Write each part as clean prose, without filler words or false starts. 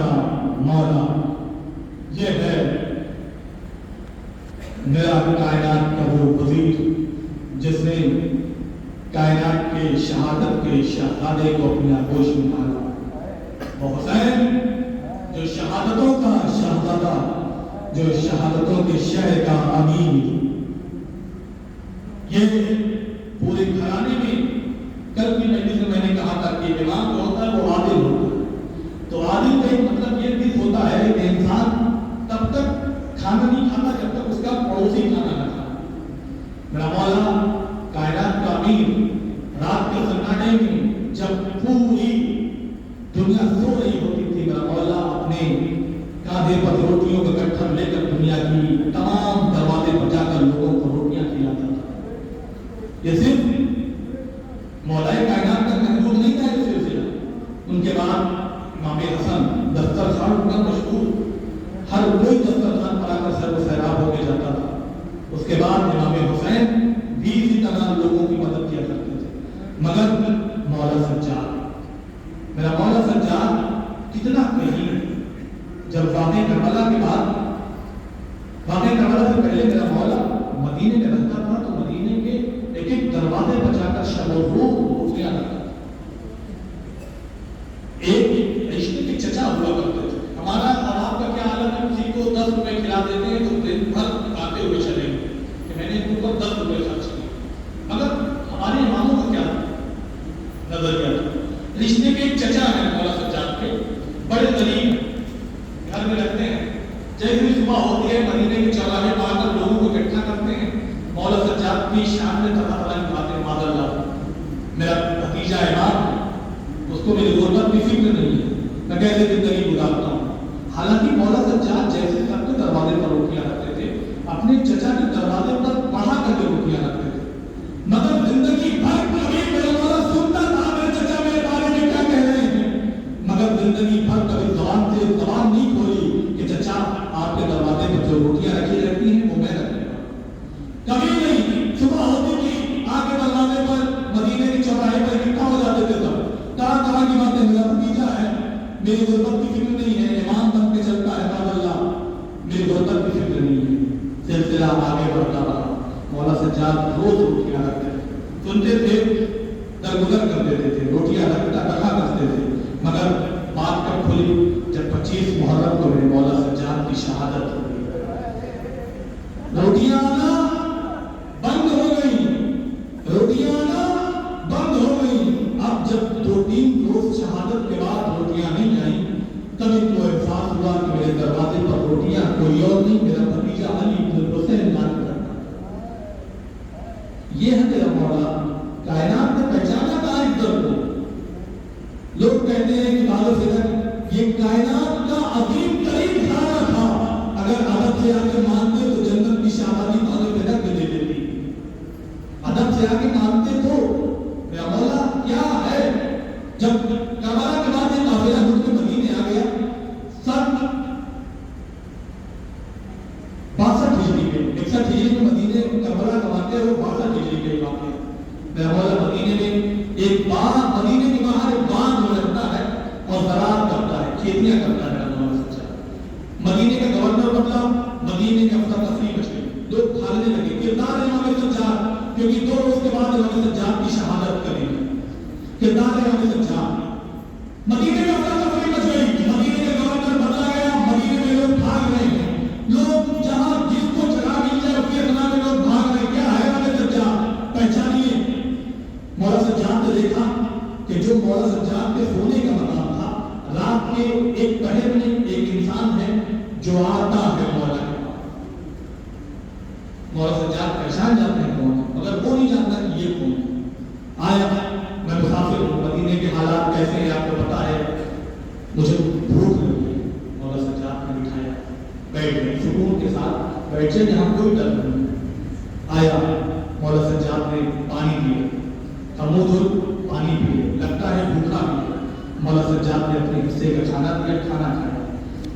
پیارا مولا، یہ ہے میرا کائنات کا وہ وزیر جس نے کائنات کے شہادت کے شہزادے کو اپنے آغوش میں ڈالا، وہ حسین جو شہادتوں کا شہزادہ، جو شہادتوں کے شہر کا امین۔ یہ پورے گھرانے میں کل کی مجلس میں نے کہا تھا کہ امام جو ہوتا ہے وہ عادل ہوتا ہے، تو عادل کا ایک مطلب یہ بھی ہوتا ہے کہ انسان تب تک کھانا نہیں کھاتا جب تک اس کا پڑوسی کھانا نہ کھائے۔ میرا مولا کائنات کا امیر رات کے سناٹے میں جب پوری دنیا سو رہی ہوتی تھی، میرا مولا اپنے کاندھے پر روٹیوں کا گٹھر لے کر دنیا کی تمام دروازے پر جا کر لوگوں کو روٹیاں کھلاتا تھا۔ یہ صرف مولا کائنات تک محدود نہیں تھا یہ سلسلہ، ان کے بعد امام حسن دسترخوان کا مشہور، ہر کوئی دسترخوان پر آ کر سر و سیراب ہو کے جاتا تھا۔ اس کے بعد امام حسین بھی اسی طرح لوگوں کی مدد کیا کرتے تھے، مگر مولا سجاد، میرا مولا سجاد کتنا قریب، جب واقعہ کربلا کے بعد، واقعہ کربلا سے پہلے میرا مولا مدینے میں رہتا تھا، تو مدینے کے ایک ایک دروازے پر جا کر شب و روز روٹیاں رکھتا تھا۔ ایک رشتے کے چچا ہوا کرتے تھے، ہمارا اور آپ کا کیا حالت ہے، کسی کو 10 روپے کھلا دیتے ہیں تو دن بھر آتے ہوئے چلیں گے کہ میں نے ان کو 10 روپے خرچ کیے، مگر ہمارے اماموں کا کیا نظریہ تھا، رشتے کے ایک چچا ہیں مولا سجاد کے، بڑے غریب گھر میں رہتے ہیں، جیسے صبح ہوتی ہے مدینے کے چوراہے پر آ کر لوگوں کو اکٹھا کرتے ہیں، مولا سجاد کی شان میں طرح طرح کی باتیں، معاذ اللہ میرا بھتیجا امام، اس کو میری غربت کی فکر نہیں ہے، میں کیسے زندگی گزارتا ہوں۔ حالانکہ مولا سجاد جیسے سب کے دروازے پر روٹیاں رکھتے تھے، اپنے چچا کے دروازے پر پڑھا کر کے روٹیاں رکھتے تھے، مگر زندگی بھر کبھی میرا مولا سنتا تھا میرے چچا میرے بارے میں کیا کہہ رہے ہیں، مگر زندگی بھر کبھی زبان سے زبان نہیں کھولی کہ چچا آپ کے دروازے پر جو روٹیاں رکھی رہتی ہیں وہ میں رکھنے والا، کبھی نہیں۔ صبح ہوتی تھی آگے دروازے پر مدینے کے چوراہے پر اکٹھا ہو جاتے تھے، سب طرح طرح کی باتیں، میرا بھتیجا ہے، میری غربت کی فکر نہیں ہے، امام بن کے چلتا ہے، معاذ اللہ میری غربت کی فکر نہیں ہے۔ سلسلہ آگے بڑھتا رہا، مولا سجاد روز روٹیاں رکھتے تھے، سنتے تھے، درگزر کر دیتے تھے، روٹیاں رکھا کرتے تھے، مگر بات کب کھلی جب 25 محرم کو میرے مولا سجاد کی شہادت ہو گئی، روٹیاں آنا بند ہو گئی، روٹیاں آنا بند ہو گئی۔ اب جب 2-3 روز شہادت کے بعد روٹیاں نہیں آئیں، تب ان کو احساس ہوا کہ میرے دروازے پر روٹیاں کوئی اور نہیں، میرا بھتیجا علی بن حسین لا کر رکھا۔ یہ ہے میرا مولا، کائنات نے پہچانا تھا اس در کو۔ لوگ کہتے ہیں کہ بعض فکر یہ کائنات کا عظیم ترین گھرانہ تھا، اگر ادب سے آ کے مانتے تو جنت کی شہادی بعض فکر میں دے دیتی، ادب سے آ کے مانتے تو میرا مولا کیا ہے۔ جب کربلا کے بعد یہ قافلہ ملک مدینے آ گیا، 62 ہجری میں، 61 ہجری میں مدینے کربلا کا واقعہ ہو، 62 ہجری کا واقعہ میرا مولا مدینے میں ایک باغ، مدینے کے باہر ایک باغ جو رہتا ہے اور زراعت کرتا ہے، کھیتیاں کرتا ہے میرا مولا سجاد۔ مدینے کا گورنر بدلا، مدینے کا افسر تفریح بچ گئی، لوگ بھاگنے لگے، کردار امام سجاد، کیونکہ 2 روز کے بعد امام سجاد کی شہادت کریں گے، کردار امام سجاد، مدینے میں افسر تفریح بچ گئی، مدینے کا گورنر بدلا گیا، مدینے میں لوگ بھاگ رہے ہیں، لوگ جہاں جس کو جگہ مل جائے اس کے اطلاع میں لوگ بھاگ رہے ہیں، کیا ہے امام سجاد، پہچانیے۔ مولا سجاد نے دیکھا کہ جو مولا سجاد کے سونے کا مقام تھا، رات کے ایک پہر میں ایک انسان ہے جو آتا ہے مولا کے پاس۔ مولا سجاد پہچان جاتے ہیں کون ہے، مگر وہ نہیں جانتا کہ یہ کون ہے۔ آیا میں مسافر ہوں، مدینے کے حالات کیسے ہیں آپ کو پتا ہے، مجھے بھوک لگی ہے، مولا سجاد نے بٹھایا، بیٹھ گئے، سکون کے ساتھ بیٹھے، یہاں کوئی ڈر نہیں۔ آیا مولا سجاد نے پانی پیا، تمودر پانی پیے، لگتا ہے بھوکا بھی ہے، مولا سجاد نے اپنے حصے کا کھانا دیا، کھانا کھایا۔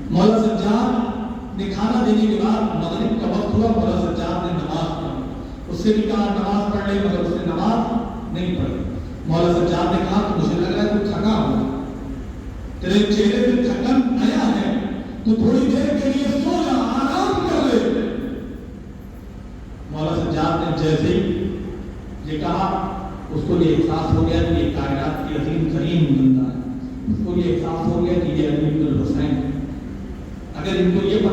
مولا سجاد نے کھانا دینے کے بعد مغرب کا وقت ہوا، مولا سجاد نے نماز پڑھی، اس سے بھی کہا نماز پڑھ لے، مگر اس نے نماز نہیں پڑھی۔ مولا سجاد نے کہا کہ مجھے لگ رہا ہے تو تھکا ہوا، تیرے چہرے پہ تھکن آیا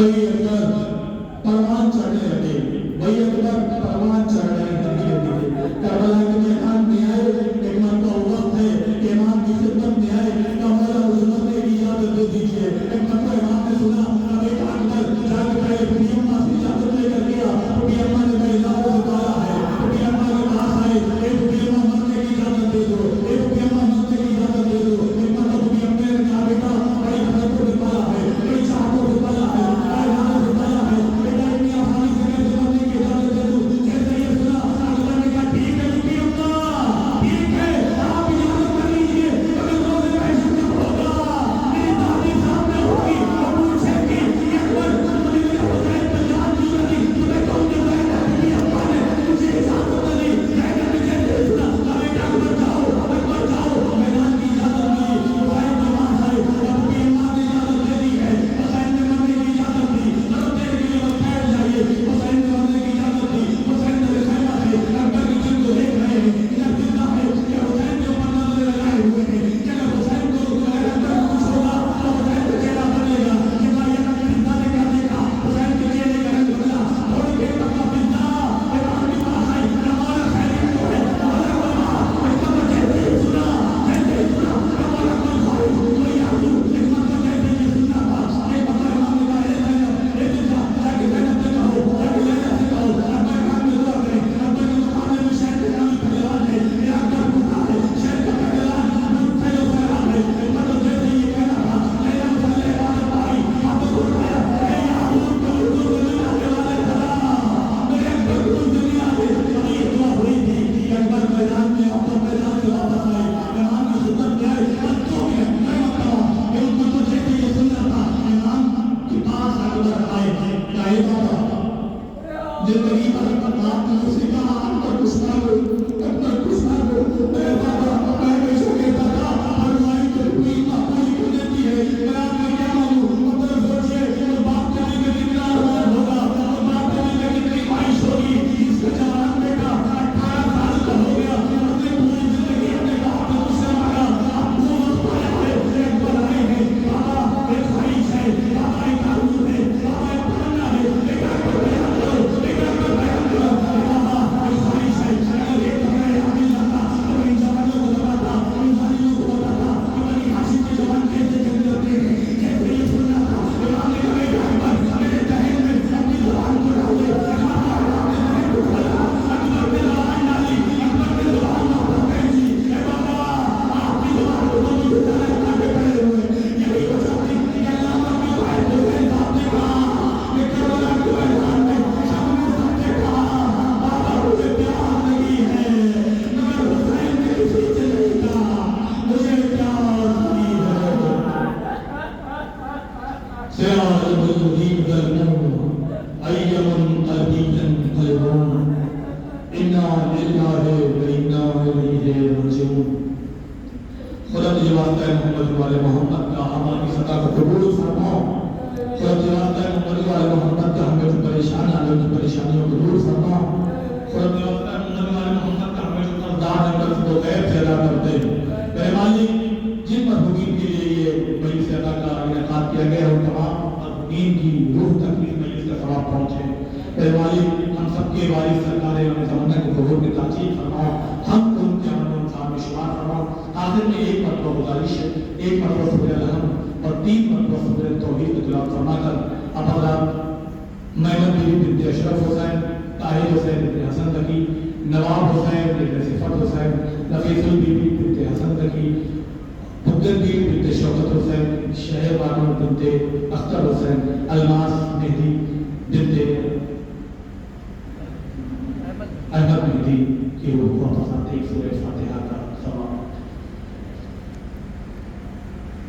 بھائی اکبر پروان چڑھنے لگے، بھائی اکبر پروان چڑھنے لگے، کربلا کے میدان میں آئے، ایک مرتبہ وقت ہے کہ امام کی خدمت میں آئے، کہ مولا عظمت نے اجازت دے دیجیے۔ ایک مرتبہ امام نے سنا بیٹا اکبر جا کے پہلے بڑی اماں سے اجازت لے کر گیا، بڑی اماں نے بڑی لاؤ اتارا ہے، بڑی اماں کے پاس آئے، اے بڑی اماں مرنے کی اجازت دے دو، اے بڑی اماں مرنے کی اجازت دے دو۔ ایک مرتبہ بڑی اماں نے کہا بیٹا بڑی حضرتوں نے پالا ہے، بڑی چاہتوں نے پالا ہے، بڑی لالوں نے پالا ہے، بیٹا اتنی آسانی سے کیسے مرنے کی اجازت دے دوں؟ جیسے یہ سنا اکبر نے کہا ٹھیک ہے بڑی اماں، ٹھیک ہے آپ اجازت کر لیجیے، مگر روزے محشر میں ہوگا میری دادی سامنے ہوگی، وہ پوچھے گی کہ اکبر تمہیں میرے حسین پر جان کیوں نہ دی؟ تمہیں کون نے کہا بڑی اماں نے مجھے اجازت نہ دی؟ کہنا مجھے دے سنا بیٹا اکبر جاؤ میدان کی اجازت ملی، حسین کے پاس آئے، اب بڑی اماں نے اجازت دے دی ہے، حسین نے مرنے کی اجازت دی، اب دیر کے لیے بس بیٹھ جائیے، حسین نے مرنے کی اجازت دی، حسین نے خیمہ سے اکبر کی جن کو دیکھ رہے ہیں، ادھر زندہ ہے کہ حسین کے اوپر نظر لگائے ہوئے ہیں، کہ اگر حسین کو اکبر کو کچھ ہوگا تو حسین کا چہرہ بدلے گا، کہ بھائی اگر زندہ نے کیا دیکھا حسین کے چہرے کا رنگ بدلا، تھوڑی دیر تک کا زندہ امام کے پاس آئے، ہمارا خیریت تو ہے ہمارا علماء اکبر کہتے ہیں سنا ہمارا کوئی خواہش کوئی آرزو اکبر کہتے ہیں سننا تھا، ایک بار امام نے کہا اے زینب اے زینب جا کے زینب سے کہو، جا کے زینب سے کہو اکبر خان میں دعا کریں، اکبر کے مقابلے میں شہر کے نامی پہلوان ہے، میرا اکبر بھوکا ہے، شہر کا پہلوان فیلو فیران ہے، اکبر تو جیسے یہ کہنا تھا میرا مسئلہ عبادت بھائی آپ کو اٹھایا اے یعقوب کو اردو زمین آنے والے سلام میرے اکبر کو زمین آنے ابھی یہ دعا ہوئی تھی کہ اکبر میدان میں آپ میدان سے واپس آئے، امام کی خدمت میں آئے، بچوں میں مرتبہ کہ ان کو تو جیسے یہ سننا تھا امام کے پاس اکبر آئے کہ اے بابا زندگی بھر آپ نے مجھ سے کہا اکبر کچھ نہ ہو اکبر کچھ نہ ہو، اے بابا میں ہمیشہ کہتا تھا ہر مائی کو کوئی پوری کر دیتی ہے، میں آپ کا کیا مانوں؟ مطلب سوچئے اور باپ کے دل میں کتنا ارمان ہوگا اور باپ کے دل میں کتنی خواہش ہوگی، اس کا جوان بیٹا 18 سال کا ہو گیا، اپنے پوری زندگی اپنے باپ کا غصہ مارا، اب وہ وقت آیا ہے اکبر آئے ہیں، بابا ایک خواہش ہے، بابا ایک آرزو ہے، بابا ایک تمنا ہے، ایک اکبر بیان کرو، ایک اکبر بیان کرو، بابا ایک خواہش ہے، اگر ایک دفعہ حامل لاتا تو ان جوانوں کو بتاتا، ان ظالموں کو بتاتا کہ بنی ہاشم کے جوان کیسے جنگ کرتے ہیں، کیسے یہ سننا تھا، امام نے کہا اے اکبر میرے ذہن میں اپنی زبان کو ڈال دے، اکبر نے ذہن کو کھولا، اکبر نے زبان ڈالی، اکبر نے زبان واپس بھیجی، اے بابا آپ کی زبان کو تو مجھے ڈالے کاٹے پڑے ہوئے، یہی وجہ تھی کہ علامہ کی بات حسین صاحب نے کہا کہ کربلا کے میدان میں شب میں سب نے کہا بابا مجھے پیار نہیں ہے مگر حسین نے کسی سے نہیں کہا مجھے پیار نہیں ہے، سیاہ المدین ظلمون ایمن قلبیاً قلبون انا للہ و انا الیہ راجعون۔ خدا تجھے واسطہ ہے محمد والے محمد کا ہماری خطا کو قبول فرماؤ، خدا تجھے واسطہ ہے محمد والے محمد کا ہمیں جو پریشانیاں ہیں ان پریشانیوں کو دور فرماؤ، خدا تجھے واسطہ ہے محمد والے محمد کا ہمیں جو قرضدار ہے قرض کو غیب سے ادا کرتے میرے مالک جن مرحومین کے لیے یہ مجلس ادا کا انعقاد کیا گیا ان تمام مرحومین کی روح تک اس مجلس کا ثواب پہنچے، میرے مالک ہم سب کے وارث سرکار امام زمانہ کے ظہور کی تعجیل فرماؤ، ہم کو ان کے عمل انسان میں شمار فرماؤ۔ آخر میں ایک مرتبہ گزارش ہے، ایک مرتبہ سورہ الحمد اور 3 مرتبہ سورہ توحید کی تلاوت فرما کر اب حضرات محمد بیوی بنت اشرف حسین، طاہر حسین بن حسن تقی، نواب حسین بن صفت حسین، نفیس البیوی بنت حسن تقی، بھگت بیوی بنت شوکت حسین، شہر بانو بنت اختر حسین، الماس مہدی بنت احمد مہدی کی روح کو اپنا ایک سورہ فاتحہ کا